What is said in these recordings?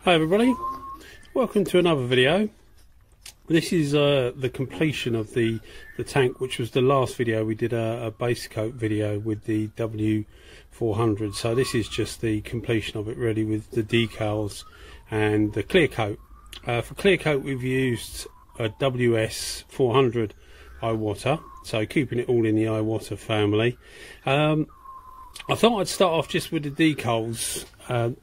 Hi everybody, welcome to another video. This is the completion of the tank, which was the last video. We did a base coat video with the W400, so this is just the completion of it really, with the decals and the clear coat. For clear coat we've used a WS400 Iwata, so keeping it all in the Iwata family. I thought I'd start off just with the decals.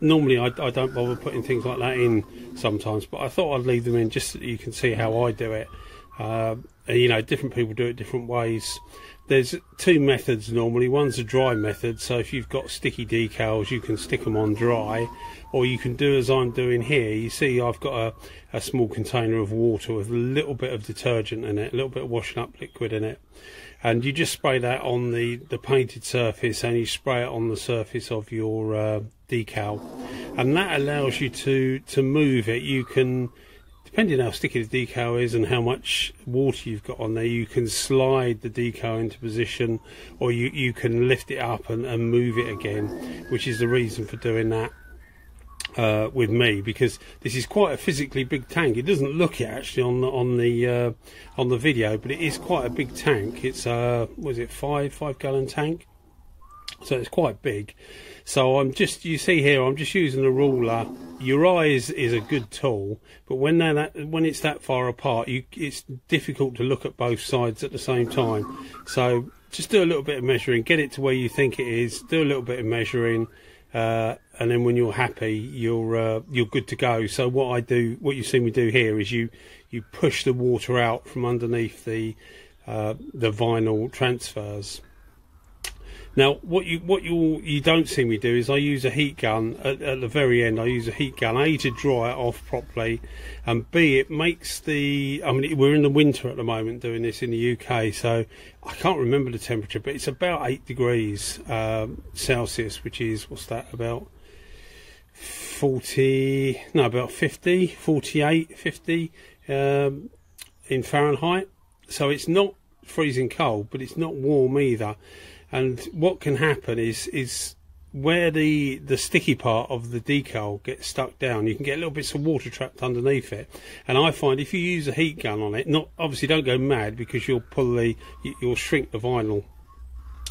Normally I don't bother putting things like that in sometimes, but I thought I'd leave them in just so that you can see how I do it. And, you know, different people do it different ways. There's two methods normally. One's a dry method, so if you've got sticky decals you can stick them on dry, or you can do as I'm doing here. You see I've got a small container of water with a little bit of detergent in it, a little bit of washing up liquid in it, and you just spray that on the painted surface, and you spray it on the surface of your decal, and that allows you to move it. You can, depending on how sticky the decal is and how much water you've got on there, you can slide the decal into position, or you can lift it up and move it again, which is the reason for doing that with me, because this is quite a physically big tank. It doesn't look it actually on the video, but it is quite a big tank. It's was it 5 gallon tank, so it's quite big. So you see here, I'm just using a ruler. Your eye is a good tool, but when it's that far apart, it's difficult to look at both sides at the same time. So just do a little bit of measuring, get it to where you think it is, do a little bit of measuring, and then when you're happy, you're good to go. So what you see me do here is you push the water out from underneath the vinyl transfers. Now, what you don't see me do is I use a heat gun at the very end. I use a heat gun, A, to dry it off properly, and B, it makes I mean, we're in the winter at the moment doing this in the UK, so I can't remember the temperature, but it's about 8 degrees Celsius, which is, what's that, about 50, 48, 50 in Fahrenheit. So it's not freezing cold, but it's not warm either. And what can happen is where the sticky part of the decal gets stuck down, you can get little bits of water trapped underneath it. And I find if you use a heat gun on it, obviously don't go mad, because you'll shrink the vinyl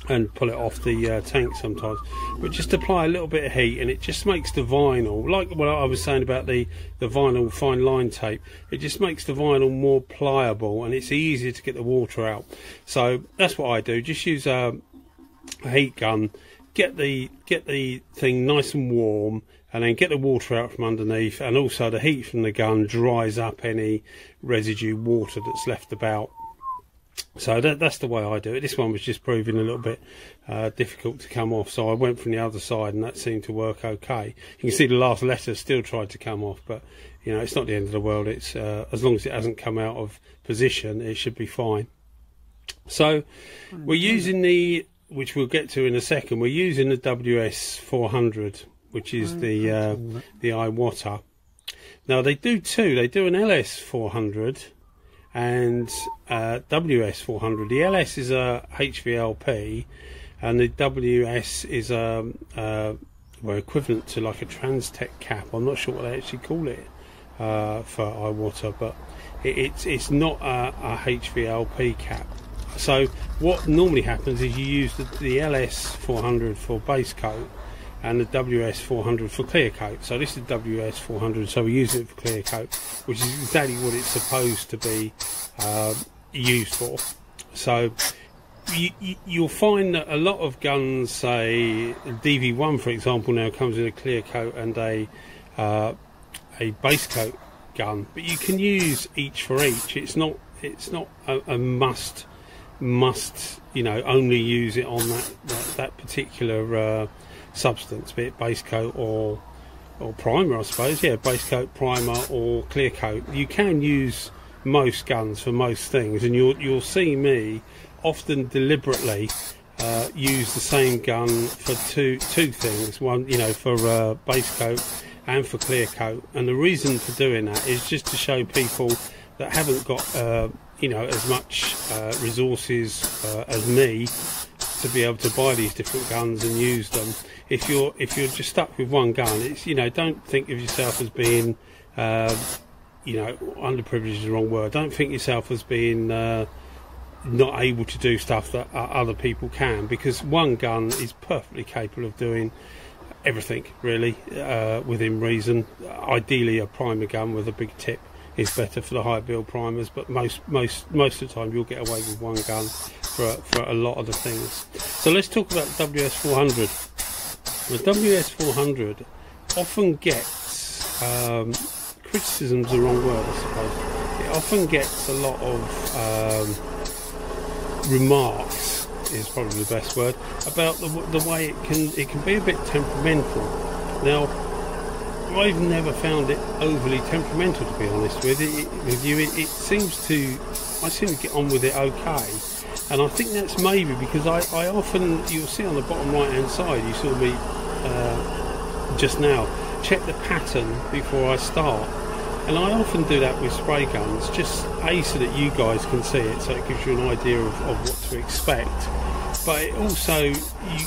and pull it off the tank sometimes, but just apply a little bit of heat, and it just makes the vinyl, like what I was saying about the vinyl fine line tape, it just makes the vinyl more pliable, and it's easier to get the water out. So that's what I do. Just use a heat gun, get the thing nice and warm, and then get the water out from underneath, and also the heat from the gun dries up any residue water that's left about. So that's the way I do it. This one was just proving a little bit difficult to come off, so I went from the other side, and that seemed to work okay. You can see the last letter still tried to come off, but you know, it's not the end of the world. It's as long as it hasn't come out of position, it should be fine. So we're using which we'll get to in a second, we're using the WS400, which is the Iwata. Now they do two. They do an LS400 and WS400. The LS is a HVLP, and the WS is well, equivalent to like a Transtech cap. I'm not sure what they actually call it for Iwata, but it's not a HVLP cap. So what normally happens is you use the LS400 for base coat and the WS400 for clear coat. So this is WS400, so we use it for clear coat, which is exactly what it's supposed to be used for. So you'll find that a lot of guns, say DV1 for example, now comes with a clear coat and a base coat gun, but you can use each for each. It's not a must, you know, only use it on that particular substance, be it base coat or primer, I suppose. Yeah, base coat, primer, or clear coat. You can use most guns for most things, and you'll see me often deliberately use the same gun for two things. One, you know, for base coat and for clear coat. And the reason for doing that is just to show people that haven't got you know, as much resources as me to be able to buy these different guns and use them. If you're just stuck with one gun, it's, you know, don't think of yourself as being you know, underprivileged is the wrong word. Don't think yourself as being not able to do stuff that other people can, because one gun is perfectly capable of doing everything, really, within reason. Ideally, a primer gun with a big tip is better for the high build primers, but most of the time you'll get away with one gun for a lot of the things. So let's talk about the WS400. The WS400 often gets criticism's the wrong word, I suppose. It often gets a lot of remarks, is probably the best word, about the way it can be a bit temperamental. Now, I've never found it overly temperamental, to be honest with you. It seems to, I seem to get on with it okay, and I think that's maybe because I often, you'll see on the bottom right hand side, you saw me just now, check the pattern before I start. And I often do that with spray guns, just so that you guys can see it, so it gives you an idea of what to expect. But it also,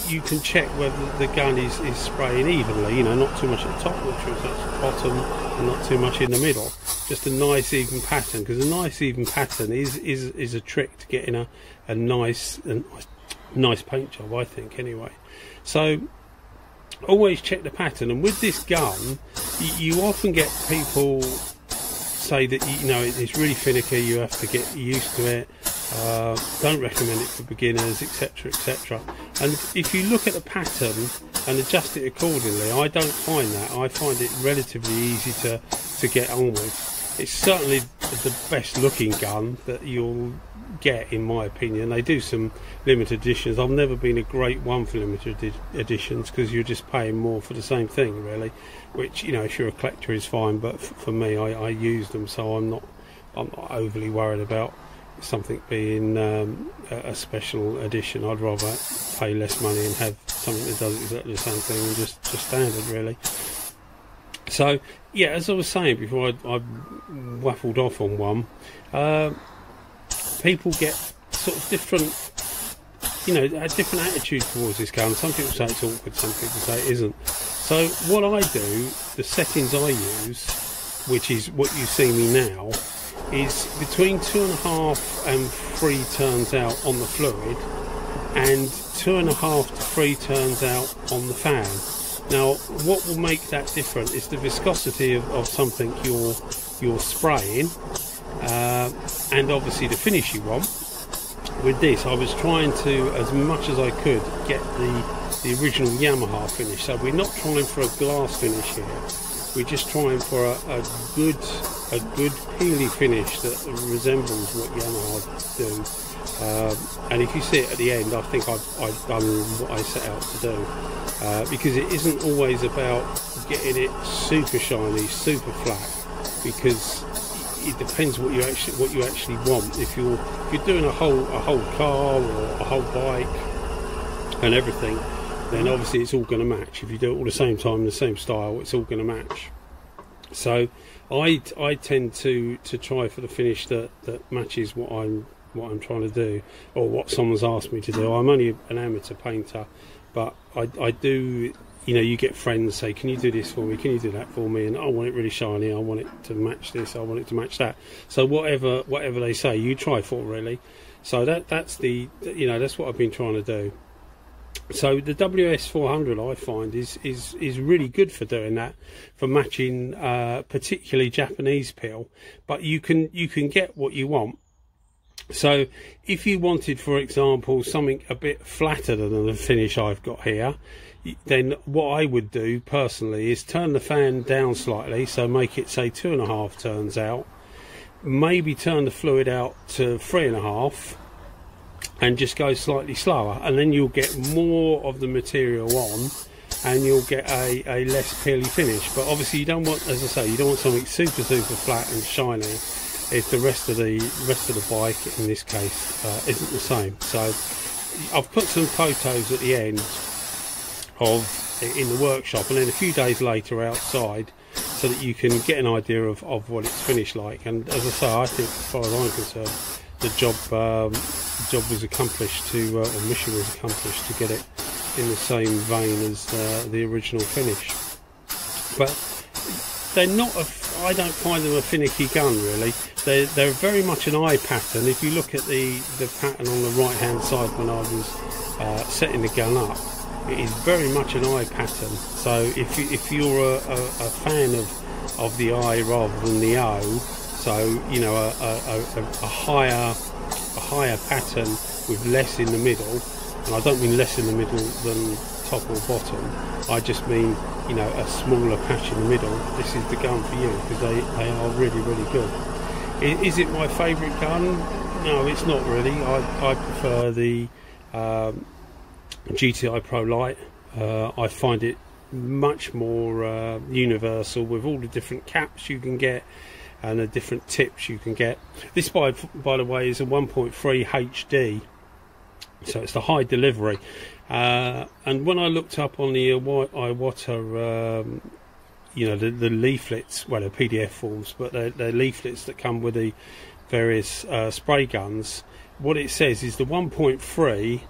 you can check whether the gun is spraying evenly, you know, not too much at the top, not too much at the bottom, and not too much in the middle. Just a nice even pattern, because a nice even pattern is a trick to getting a nice paint job, I think, anyway. So always check the pattern. And with this gun, you often get people say that, you know, it's really finicky, you have to get used to it, don't recommend it for beginners, etc, etc. And if you look at the pattern and adjust it accordingly, I don't find that. I find it relatively easy to get on with. It's certainly the best looking gun that you'll get, in my opinion. They do some limited editions. I've never been a great one for limited editions, because you're just paying more for the same thing, really, which, you know, if you're a collector is fine, but for me, I use them, so I'm not overly worried about something being a special edition. I'd rather pay less money and have something that does exactly the same thing and just standard, really. So yeah, as I was saying before, I waffled off on one. People get sort of different, you know, a different attitude towards this gun. Some people say it's awkward, some people say it isn't. So what I do, the settings I use, which is what you see me now, is between 2.5 and 3 turns out on the fluid, and 2.5 to 3 turns out on the fan. Now, what will make that different is the viscosity of something you're spraying, and obviously the finish you want. With this, I was trying to, as much as I could, get the original Yamaha finish. So we're not trying for a glass finish here. We're just trying for a good peely finish that resembles what Yamaha do. And if you see it at the end, I think I've done what I set out to do. Because it isn't always about getting it super shiny, super flat, because it depends what you actually want. If you're doing a whole car or a whole bike and everything, then obviously it's all going to match. If you do it all the same time in the same style, it's all going to match. So I tend to try for the finish that matches what I'm trying to do, or what someone's asked me to do. I'm only an amateur painter, but I do, you know, you get friends say, can you do this for me, can you do that for me, and I want it really shiny, I want it to match this, I want it to match that. So whatever they say, you try for, really. So that's the, you know, that's what I've been trying to do. So the WS400, I find, is really good for doing that, for matching particularly Japanese peel, but you can get what you want. So if you wanted, for example, something a bit flatter than the finish I've got here, then what I would do personally is turn the fan down slightly, so make it, say, 2.5 turns out, maybe turn the fluid out to 3.5, and just go slightly slower, and then you'll get more of the material on, and you'll get a less peely finish. But obviously you don't want, as I say, you don't want something super flat and shiny if the rest of the bike in this case isn't the same. So I've put some photos at the end of in the workshop, and then a few days later outside, so that you can get an idea of what it's finished like. And as I say, I think, as far as I'm concerned, the job was accomplished to, or mission was accomplished to get it in the same vein as the original finish. But they're not I don't find them a finicky gun really. They're very much an eye pattern. If you look at the pattern on the right hand side when I was setting the gun up, it is very much an eye pattern. So if you're a fan of the eye rather than the O, so you know a higher pattern with less in the middle, and I don't mean less in the middle than top or bottom, I just mean, you know, a smaller patch in the middle, this is the gun for you, because they are really, really good. Is it my favourite gun? No, it's not really. I prefer the GTI Pro Light. I find it much more universal, with all the different caps you can get and the different tips you can get. This, by the way, is a 1.3 HD, so it's the high delivery. And when I looked up on the Iwata, you know, the leaflets, well, they're PDF forms, but they're leaflets that come with the various spray guns. What it says is the 1.3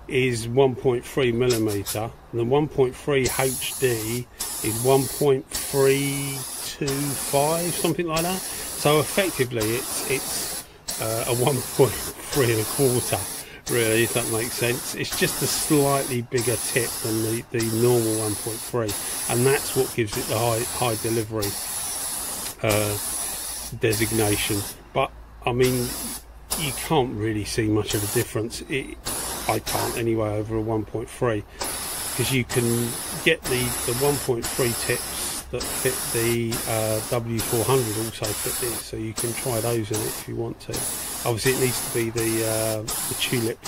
is 1.3 millimeter, and the 1.3 HD is 1.325, something like that. So effectively, it's a 1.3 and a quarter. Really, if that makes sense. It's just a slightly bigger tip than the normal 1.3, and that's what gives it the high delivery designation. But I mean, you can't really see much of a difference. I can't anyway over a 1.3, because you can get the 1.3 tips that fit the W400 also fit this, so you can try those in it if you want to. Obviously, it needs to be the tulip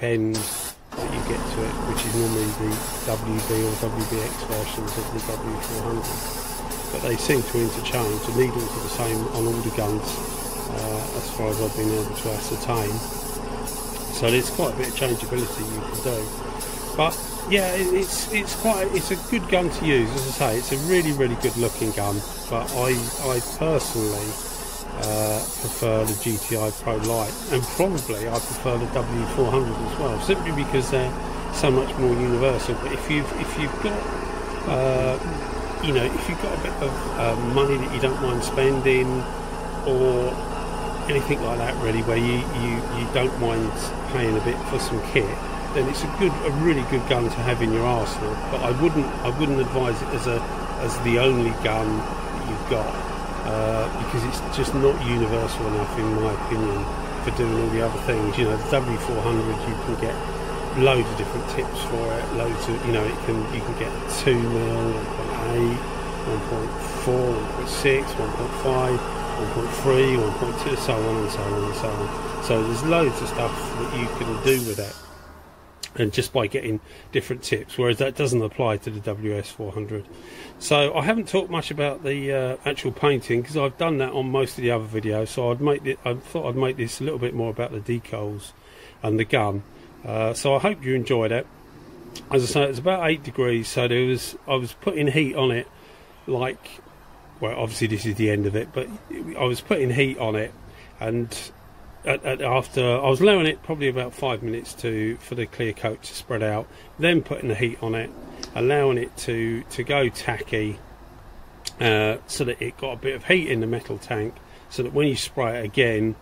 end that you get to it, which is normally the WB or WBX versions of the W400. But they seem to interchange. The needles are the same on all the guns, as far as I've been able to ascertain. So there's quite a bit of changeability you can do. But yeah, it's a good gun to use. As I say, it's a really, really good looking gun. But I personally prefer the GTI Pro Light, and probably I prefer the W400 as well, simply because they're so much more universal. But if you've got you know, if you've got a bit of money that you don't mind spending, or anything like that really, where you don't mind paying a bit for some kit, then it's a really good gun to have in your arsenal. But I wouldn't advise it as the only gun that you've got, because it's just not universal enough, in my opinion, for doing all the other things. You know, the W400, you can get loads of different tips for it, loads of, you know, you can get 2 mil, 1.8, 1.4, 1.6, 1.5, 1.3, 1.2, so on and so on and so on. So there's loads of stuff that you can do with it, and just by getting different tips, whereas that doesn't apply to the WS400. So I haven't talked much about the actual painting, because I've done that on most of the other videos. So I thought I'd make this a little bit more about the decals and the gun. So I hope you enjoyed it. As I say, it's about 8 degrees, so I was putting heat on it, like, well, obviously this is the end of it, but I was putting heat on it, and after I was allowing it probably about 5 minutes for the clear coat to spread out, then putting the heat on it, allowing it to go tacky, so that it got a bit of heat in the metal tank, so that when you spray it again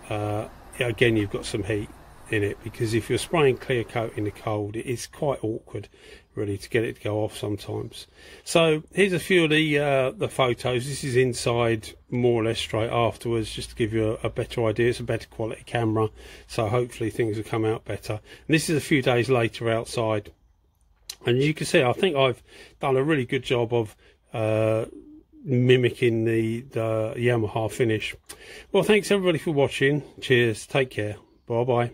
you've got some heat in it. Because if you're spraying clear coat in the cold, it is quite awkward really to get it to go off sometimes. So here's a few of the photos. This is inside, more or less straight afterwards, just to give you a better idea. It's a better quality camera, so hopefully things will come out better. And this is a few days later outside, and you can see I think I've done a really good job of mimicking the Yamaha finish. Well, thanks everybody for watching. Cheers, take care, bye bye.